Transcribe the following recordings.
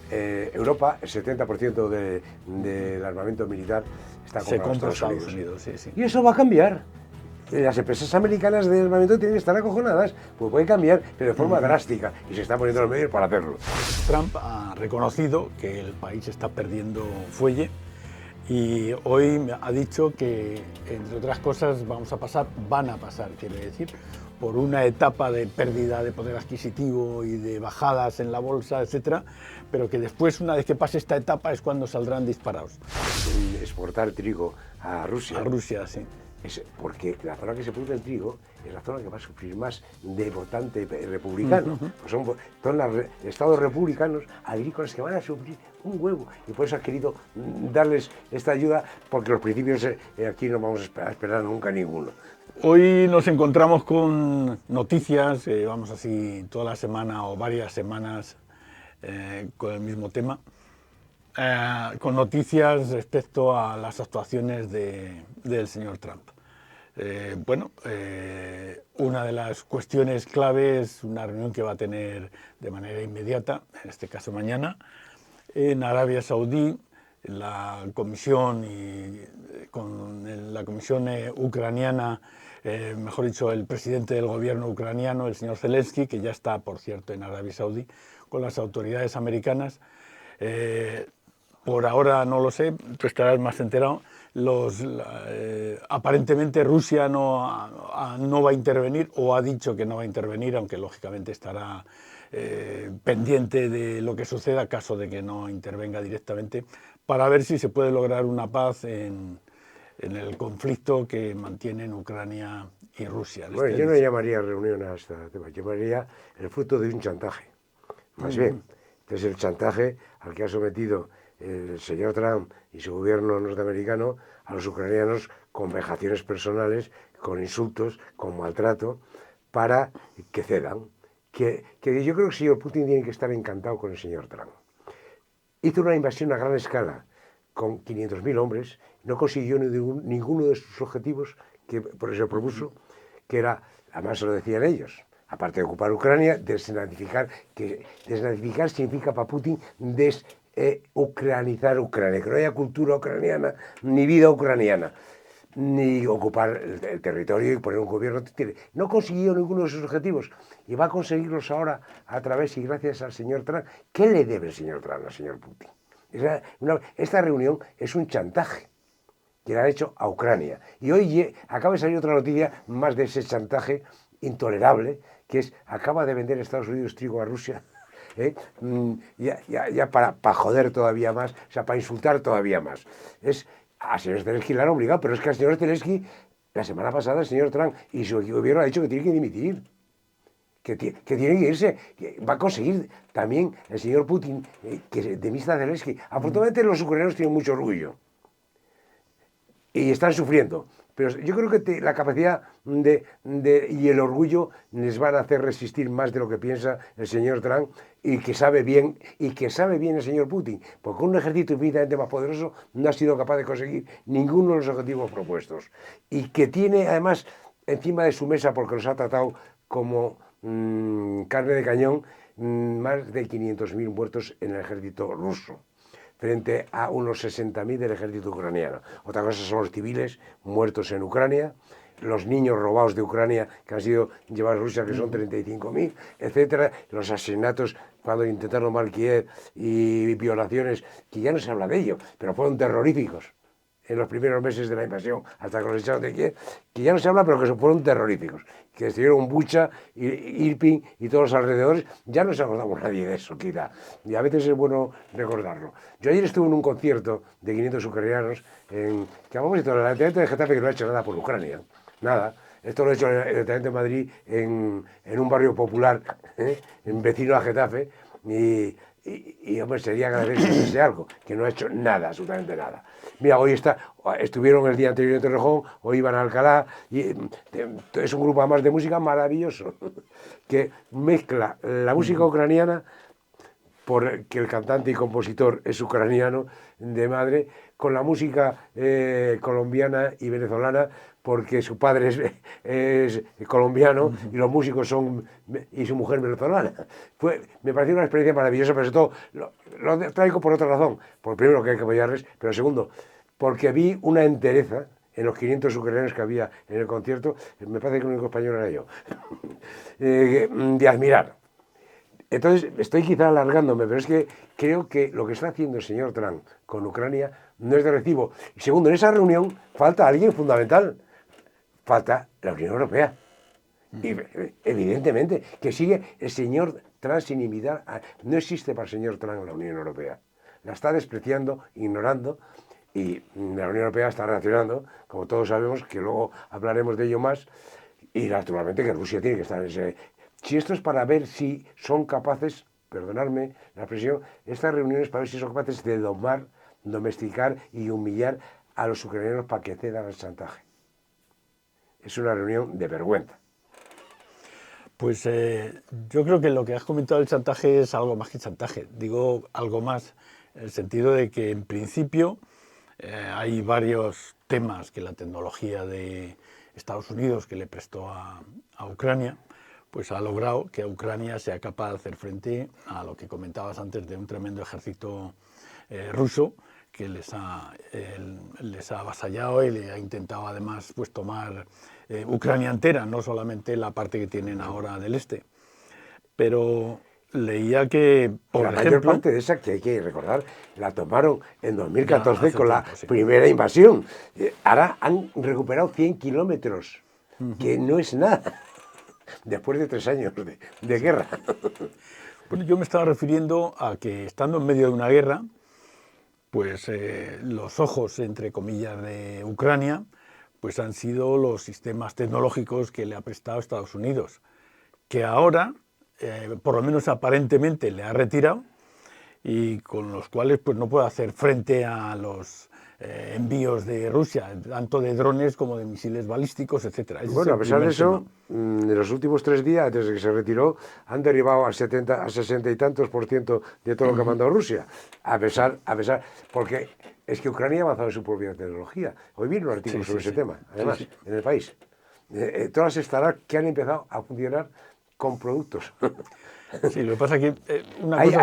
Europa, el 70% del armamento militar está Se comprado compra en Estados Unidos, sí, sí. Y eso va a cambiar. Las empresas americanas de armamento tienen que estar acojonadas, pues puede cambiar, pero de forma drástica, y se están poniendo los medios para hacerlo. Trump ha reconocido que el país está perdiendo fuelle y hoy ha dicho que, entre otras cosas, van a pasar, quiere decir, por una etapa de pérdida de poder adquisitivo y de bajadas en la bolsa, etcétera, pero que después, una vez que pase esta etapa, es cuando saldrán disparados. Exportar trigo a Rusia. A Rusia, sí. Es porque la zona que se produce el trigo es la zona que va a sufrir más de votante republicano. Pues son estados republicanos agrícolas que van a sufrir un huevo. Y por eso ha querido darles esta ayuda, porque los principios aquí no vamos a esperar nunca ninguno. Hoy nos encontramos con noticias, vamos así toda la semana o varias semanas con el mismo tema, con noticias respecto a las actuaciones del señor Trump. Una de las cuestiones clave es una reunión que va a tener de manera inmediata, en este caso mañana, en Arabia Saudí, la comisión con la comisión ucraniana, mejor dicho, el presidente del gobierno ucraniano, el señor Zelensky, que ya está, por cierto, en Arabia Saudí, con las autoridades americanas. Por ahora no lo sé, tú estarás más enterado. Aparentemente Rusia no va a intervenir, o ha dicho que no va a intervenir, aunque lógicamente estará pendiente de lo que suceda, caso de que no intervenga directamente, para ver si se puede lograr una paz en el conflicto que mantienen Ucrania y Rusia. Bueno, yo no llamaría reunión a este tema, llamaría el fruto de un chantaje. Más bien, es el chantaje al que ha sometido el señor Trump y su gobierno norteamericano a los ucranianos, con vejaciones personales, con insultos, con maltrato, para que cedan. Que yo creo que el señor Putin tiene que estar encantado con el señor Trump. Hizo una invasión a gran escala con 500.000 hombres, no consiguió ninguno de sus objetivos que por eso propuso, que era, además se lo decían ellos, aparte de ocupar Ucrania, desnazificar, que desnazificar significa para Putin ucranizar Ucrania, que no haya cultura ucraniana ni vida ucraniana, ni ocupar el territorio y poner un gobierno. No consiguió ninguno de sus objetivos y va a conseguirlos ahora a través y gracias al señor Trump. ¿Qué le debe el señor Trump al señor Putin? Esta reunión es un chantaje que le han hecho a Ucrania. Y hoy acaba de salir otra noticia más de ese chantaje intolerable, que es, acaba de vender Estados Unidos trigo a Rusia, ya para joder todavía más, o sea, para insultar todavía más. Al señor Zelensky le han obligado, pero es que al señor Zelensky, la semana pasada, el señor Trump y su gobierno ha dicho que tiene que dimitir. Que tiene que irse, que va a conseguir también el señor Putin que demista a Zelensky. Afortunadamente los ucranianos tienen mucho orgullo y están sufriendo, pero yo creo que la capacidad y el orgullo les van a hacer resistir más de lo que piensa el señor Trump y que sabe bien el señor Putin, porque un ejército infinitamente más poderoso no ha sido capaz de conseguir ninguno de los objetivos propuestos y que tiene además encima de su mesa, porque los ha tratado como carne de cañón, más de 500.000 muertos en el ejército ruso, frente a unos 60.000 del ejército ucraniano. Otra cosa son los civiles muertos en Ucrania, los niños robados de Ucrania que han sido llevados a Rusia, que son 35.000, etcétera, los asesinatos cuando intentaron tomar Kiev y violaciones, que ya no se habla de ello, pero fueron terroríficos en los primeros meses de la invasión, hasta que los echaron de Kiev, que ya no se habla, pero que fueron terroríficos, que estuvieron Bucha, Irpin y todos los alrededores. Ya no se acordamos nadie de eso, quizá, y a veces es bueno recordarlo. Yo ayer estuve en un concierto de 500 ucranianos, que a propósito, el Ayuntamiento de Getafe, que no ha hecho nada por Ucrania, nada. Esto lo ha hecho el Ayuntamiento de Madrid en un barrio popular, en vecino a Getafe, y hombre, sería agradecer que hiciese algo, que no ha hecho nada, absolutamente nada. Mira, estuvieron el día anterior en Torrejón, hoy iban a Alcalá, y es un grupo además de música maravilloso, que mezcla la música ucraniana, porque el cantante y compositor es ucraniano de madre, con la música colombiana y venezolana, porque su padre es colombiano y los músicos son, y su mujer venezolana. Me pareció una experiencia maravillosa, pero sobre todo lo traigo por otra razón. Por primero, que hay que apoyarles, pero segundo, porque vi una entereza en los 500 ucranianos que había en el concierto, me parece que el único español era yo, de admirar. Entonces, estoy quizá alargándome, pero es que creo que lo que está haciendo el señor Trump con Ucrania no es de recibo. Y segundo, en esa reunión falta alguien fundamental, falta la Unión Europea. Y evidentemente, que sigue el señor Trump sin imitar. No existe para el señor Trump la Unión Europea. La está despreciando, ignorando, y la Unión Europea está reaccionando, como todos sabemos, que luego hablaremos de ello más, y naturalmente que Rusia tiene que estar en ese... Si esto es para ver si son capaces, perdonadme la expresión, estas reuniones para ver si son capaces de domar, domesticar y humillar a los ucranianos para que cedan al chantaje. Es una reunión de vergüenza. Pues yo creo que lo que has comentado del chantaje es algo más que chantaje. Digo algo más, en el sentido de que en principio hay varios temas que la tecnología de Estados Unidos que le prestó a Ucrania, pues ha logrado que Ucrania sea capaz de hacer frente a lo que comentabas antes de un tremendo ejército ruso que les ha avasallado y le ha intentado además pues tomar Ucrania entera, no solamente la parte que tienen ahora del este. Pero leía que, por la ejemplo... mayor parte de esa, que hay que recordar, la tomaron en 2014 con la sí. primera invasión. Ahora han recuperado 100 kilómetros, que no es nada, después de 3 años de guerra. Bueno, yo me estaba refiriendo a que estando en medio de una guerra, pues los ojos, entre comillas, de Ucrania, pues han sido los sistemas tecnológicos que le ha prestado Estados Unidos, que ahora, por lo menos aparentemente, le ha retirado y con los cuales pues no puede hacer frente a los envíos de Rusia, tanto de drones como de misiles balísticos, etc. Bueno, a pesar de eso, en los últimos 3 días, desde que se retiró, han derribado a 60 y tantos % de todo lo que ha mandado Rusia. A pesar, porque es que Ucrania ha avanzado en su propia tecnología. Hoy viene un artículo sobre ese tema, además, en el país. Todas las startups que han empezado a funcionar con productos. Sí, lo que pasa es que una cosa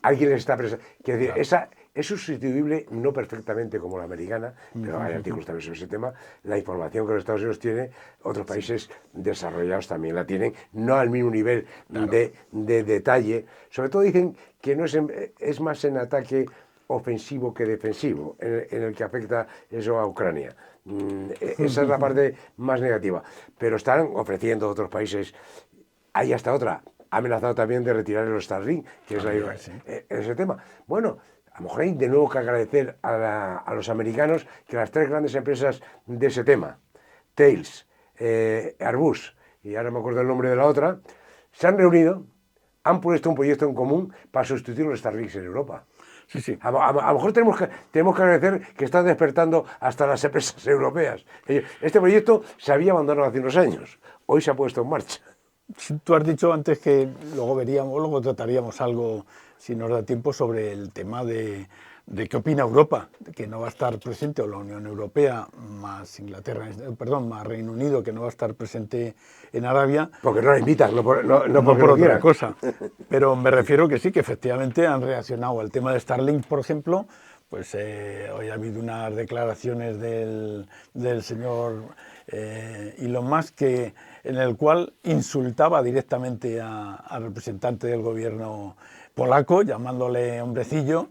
alguien les está pensando, quiero decir, esa es sustituible, no perfectamente como la americana, pero hay artículos también sobre ese tema. La información que los Estados Unidos tienen, otros países desarrollados también la tienen, no al mismo nivel de detalle. Sobre todo dicen que no es más en ataque ofensivo que defensivo, en el que afecta eso a Ucrania. Esa es la parte más negativa. Pero están ofreciendo a otros países. Hay hasta otra. Ha amenazado también de retirar los Starlink, que es ese tema. Bueno, a lo mejor hay de nuevo que agradecer a los americanos que las 3 grandes empresas de ese tema, Thales, Airbus, y ahora me acuerdo el nombre de la otra, se han reunido, han puesto un proyecto en común para sustituir los Starlinks en Europa. Sí. A lo mejor tenemos que agradecer que están despertando hasta las empresas europeas. Este proyecto se había abandonado hace unos años, hoy se ha puesto en marcha. Tú has dicho antes que luego trataríamos algo, si nos da tiempo, sobre el tema de qué opina Europa, que no va a estar presente, o la Unión Europea, más más Reino Unido, que no va a estar presente en Arabia. Porque no la invitan, no por otra cosa. Pero me refiero que sí, que efectivamente han reaccionado al tema de Starlink, por ejemplo. Pues hoy ha habido unas declaraciones del señor Elon Musk en el cual insultaba directamente al representante del gobierno polaco, llamándole hombrecillo.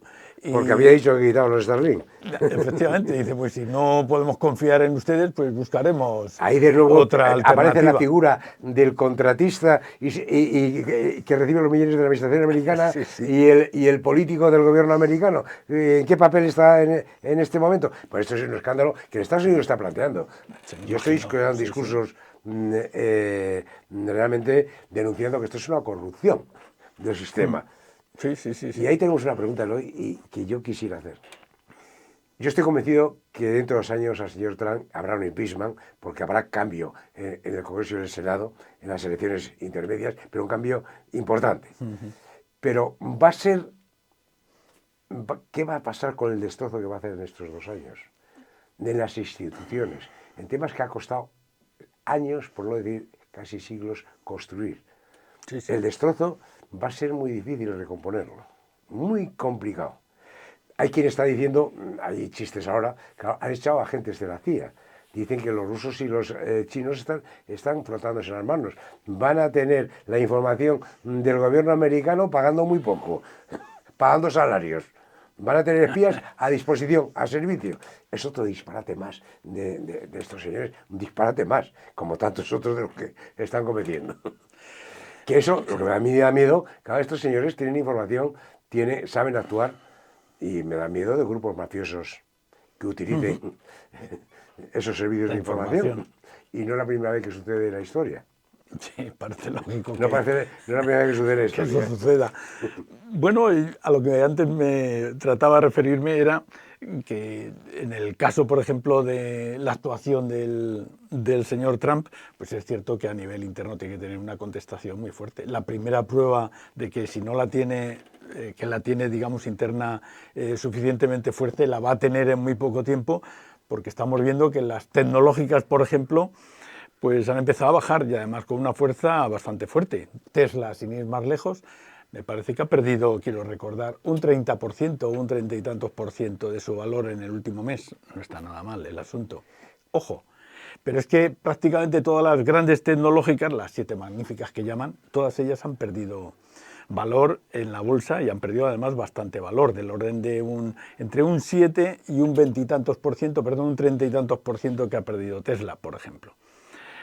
Porque había dicho que quitaban los Starlink. Efectivamente, dice, pues si no podemos confiar en ustedes, pues buscaremos ahí de nuevo otra alternativa. Aparece la figura del contratista y que recibe los millones de la administración americana y el político del gobierno americano. ¿En qué papel está en este momento? Pues esto es un escándalo que en Estados Unidos está planteando. Yo estoy escuchando discursos realmente denunciando que esto es una corrupción del sistema. Sí. Y ahí tenemos una pregunta, Eloy, que yo quisiera hacer. Yo estoy convencido que dentro de 2 años al señor Trump habrá un impeachment, porque habrá cambio en el Congreso y en el Senado, en las elecciones intermedias, pero un cambio importante. Pero ¿qué va a pasar con el destrozo que va a hacer en estos 2 años? de las instituciones, en temas que ha costado años, por no decir casi siglos, construir. Sí, sí. El destrozo va a ser muy difícil recomponerlo, muy complicado. Hay quien está diciendo, hay chistes ahora, que han echado agentes de la CIA. Dicen que los rusos y los chinos están frotándose las manos. Van a tener la información del gobierno americano pagando muy poco, pagando salarios. Van a tener espías a disposición, a servicio. Es otro disparate más de estos señores, un disparate más, como tantos otros de los que están cometiendo. Que eso, lo que a mí me da miedo, cada vez estos señores tienen información, saben actuar, y me da miedo de grupos mafiosos que utilicen esos servicios La de información. información. Y no es la primera vez que sucede en la historia. Sí, parece lógico No es la primera vez que sucede en la que eso historia. suceda. Bueno, y a lo que antes me trataba de referirme era que en el caso, por ejemplo, de la actuación del señor Trump, pues es cierto que a nivel interno tiene que tener una contestación muy fuerte. La primera prueba de que si no la tiene, que la tiene, digamos, interna suficientemente fuerte, la va a tener en muy poco tiempo, porque estamos viendo que las tecnológicas, por ejemplo, pues han empezado a bajar y además con una fuerza bastante fuerte. Tesla, sin ir más lejos, me parece que ha perdido, quiero recordar, un 30% o un 30 y tantos por ciento de su valor en el último mes. No está nada mal el asunto. Ojo, pero es que prácticamente todas las grandes tecnológicas, las 7 magníficas que llaman, todas ellas han perdido valor en la bolsa y han perdido además bastante valor, del orden de entre un 7 y un 20 y tantos por ciento, perdón, un 30 y tantos por ciento que ha perdido Tesla, por ejemplo.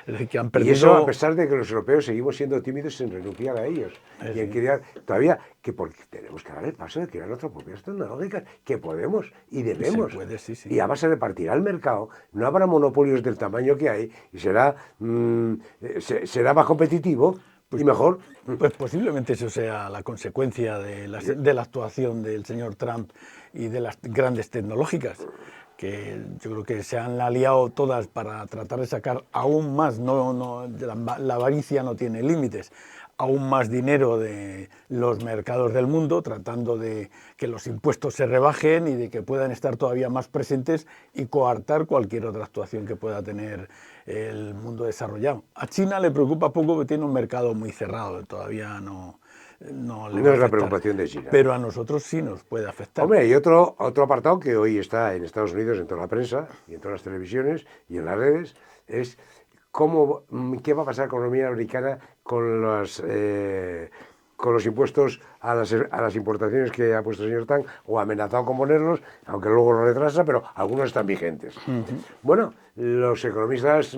Es decir, que han perdido... Y eso a pesar de que los europeos seguimos siendo tímidos en renunciar a ellos. Y en crear, todavía, que porque tenemos que dar el paso de crear nuestras propias tecnológicas, que podemos y debemos. Se puede, sí, sí. Y además se repartirá el mercado, no habrá monopolios del tamaño que hay, y será más competitivo y mejor. Pues posiblemente eso sea la consecuencia de la actuación del señor Trump y de las grandes tecnológicas, que yo creo que se han aliado todas para tratar de sacar aún más, la avaricia no tiene límites, aún más dinero de los mercados del mundo, tratando de que los impuestos se rebajen y de que puedan estar todavía más presentes y coartar cualquier otra actuación que pueda tener el mundo desarrollado. A China le preocupa poco porque tiene un mercado muy cerrado, todavía no le No va a es la afectar. preocupación de China. Pero a nosotros sí nos puede afectar. Hombre, hay otro apartado que hoy está en Estados Unidos, en toda la prensa, y en todas las televisiones, y en las redes, es qué va a pasar con la economía americana con los impuestos a las importaciones que ha puesto el señor Trump, o ha amenazado con ponerlos, aunque luego lo retrasa, pero algunos están vigentes. Bueno, los economistas,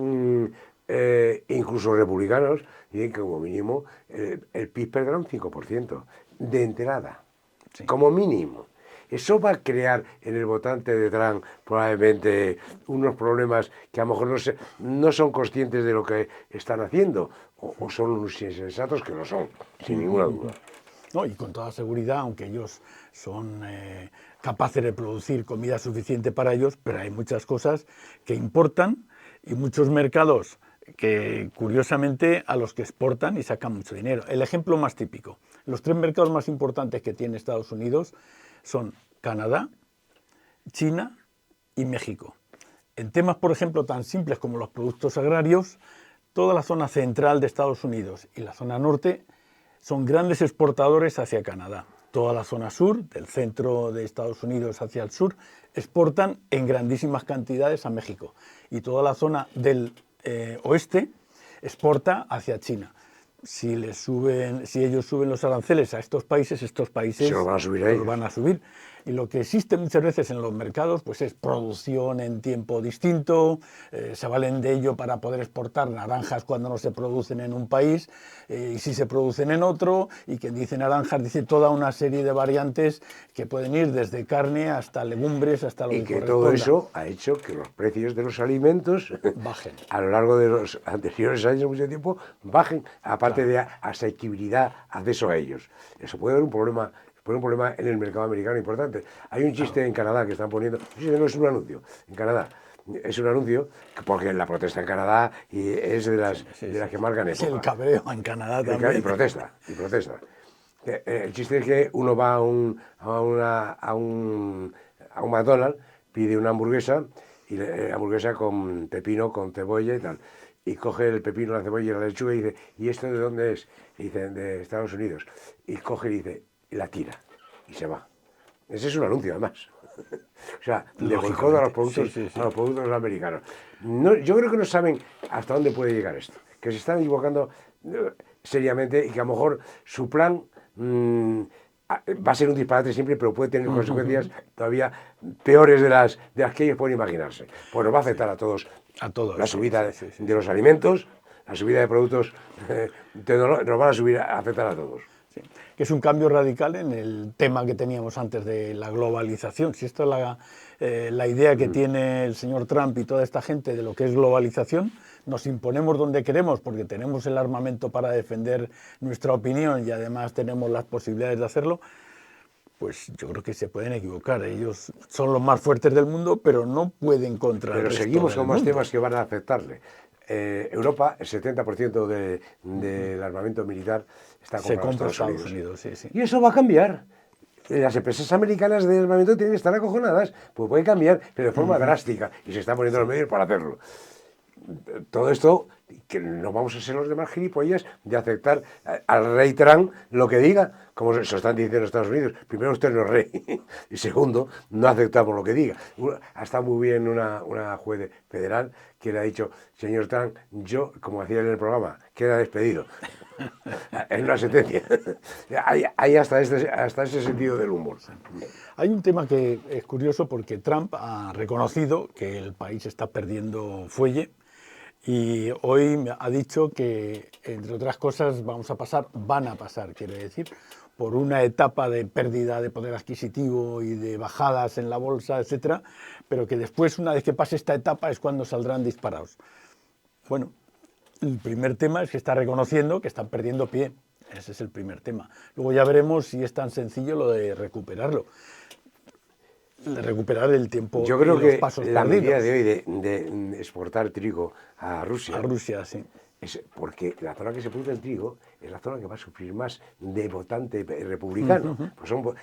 incluso republicanos, dicen que como mínimo el PIB perderá un 5% de entrada, Sí. como mínimo. Eso va a crear en el votante de Trump probablemente unos problemas que a lo mejor no son conscientes de lo que están haciendo, o son unos insensatos que lo son, sin ninguna duda. No, y con toda seguridad, aunque ellos son capaces de producir comida suficiente para ellos, pero hay muchas cosas que importan y muchos mercados que, curiosamente, a los que exportan y sacan mucho dinero. El ejemplo más típico, los 3 mercados más importantes que tiene Estados Unidos son Canadá, China y México. En temas, por ejemplo, tan simples como los productos agrarios, toda la zona central de Estados Unidos y la zona norte son grandes exportadores hacia Canadá. Toda la zona sur, del centro de Estados Unidos hacia el sur, exportan en grandísimas cantidades a México. Y toda la zona del oeste exporta hacia China. Si ellos suben los aranceles a estos países Se los van a subir a ellos. los van a subir. Y lo que existe muchas veces en los mercados pues es producción en tiempo distinto, se valen de ello para poder exportar naranjas cuando no se producen en un país y si se producen en otro, y quien dice naranjas dice toda una serie de variantes que pueden ir desde carne hasta legumbres, hasta lo que corresponda. Y que todo eso ha hecho que los precios de los alimentos bajen. A lo largo de los anteriores años, mucho tiempo, bajen, aparte de asequibilidad, acceso a ellos. Eso puede haber un problema en el mercado americano importante. Hay un chiste en Canadá que están poniendo, no es un anuncio, en Canadá. Es un anuncio porque la protesta en Canadá es de las que marcan época. Es el cabreo en Canadá también. Y protesta. El chiste es que uno va a un McDonald's, pide una hamburguesa y hamburguesa con pepino, con cebolla y tal. Y coge el pepino, la cebolla y la lechuga y dice, ¿y esto de dónde es? Y dice, de Estados Unidos. Y coge y dice, y la tira. Y se va. Ese es un anuncio, además. O sea, de boicot a los productos, sí, sí, sí. a los productos americanos. No, yo creo que no saben hasta dónde puede llegar esto. Que se están equivocando seriamente y que a lo mejor su plan va a ser un disparate siempre, pero puede tener consecuencias todavía peores de las que ellos pueden imaginarse. Pues nos va a afectar a todos. A todos. La subida sí. de los alimentos, la subida de productos, nos van a afectar a todos. Sí, que es un cambio radical en el tema que teníamos antes de la globalización. Si esto es la idea que tiene el señor Trump y toda esta gente de lo que es globalización, nos imponemos donde queremos porque tenemos el armamento para defender nuestra opinión y además tenemos las posibilidades de hacerlo, pues yo creo que se pueden equivocar. Ellos son los más fuertes del mundo, pero no pueden contra el Pero resto seguimos del con más mundo. temas que van a afectarle. Europa, el 70% del armamento militar está Se comprado compra en Estados Unidos, sí, sí. Y eso va a cambiar. Las empresas americanas de armamento tienen que estar acojonadas, pues puede cambiar, pero de forma drástica, y se están poniendo los medios para hacerlo. Todo esto, que no vamos a ser los demás gilipollas de aceptar al rey Trump lo que diga, como se lo están diciendo en Estados Unidos. Primero, usted no es rey, y segundo, no aceptamos lo que diga. Ha estado muy bien una juez federal que le ha dicho, señor Trump, yo, como hacía en el programa, queda despedido. Es una sentencia. Hay hasta ese sentido del humor. Hay un tema que es curioso porque Trump ha reconocido que el país está perdiendo fuelle y hoy ha dicho que, entre otras cosas, van a pasar, quiere decir, por una etapa de pérdida de poder adquisitivo y de bajadas en la bolsa, etcétera, pero que después, una vez que pase esta etapa, es cuando saldrán disparados. Bueno, el primer tema es que está reconociendo que están perdiendo pie. Ese es el primer tema. Luego ya veremos si es tan sencillo lo de recuperarlo. De recuperar el tiempo Yo creo y los que pasos la perdidos. medida de hoy de exportar trigo a Rusia, Sí. es porque la zona que se produce el trigo es la zona que va a sufrir más de votante republicano. Pues son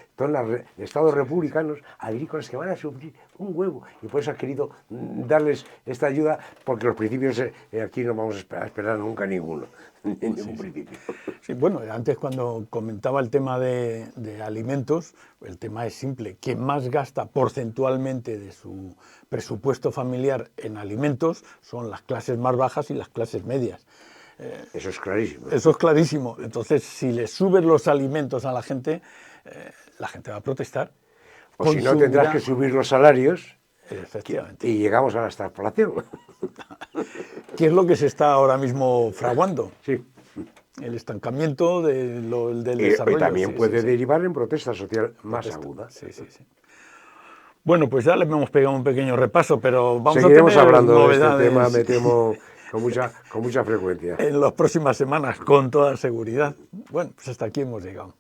estados republicanos agrícolas que van a sufrir un huevo. Y por eso ha querido darles esta ayuda, porque los principios aquí no vamos a esperar nunca ninguno. Ningún principio. Sí, bueno, antes cuando comentaba el tema de alimentos, el tema es simple. Quien más gasta porcentualmente de su presupuesto familiar en alimentos son las clases más bajas y las clases medias. Eso es clarísimo. Eso es clarísimo. Entonces, si le subes los alimentos a la gente va a protestar. O si no, tendrás que subir los salarios. Efectivamente. Y llegamos a la extrapolación. ¿Qué es lo que se está ahora mismo fraguando? Sí. El estancamiento del desarrollo. Y también puede derivar en protesta social más aguda. Sí. Bueno, pues ya le hemos pegado un pequeño repaso, pero vamos Seguiremos a tener hablando novedades de este tema, me temo, con mucha frecuencia. en las próximas semanas, con toda seguridad. Bueno, pues hasta aquí hemos llegado.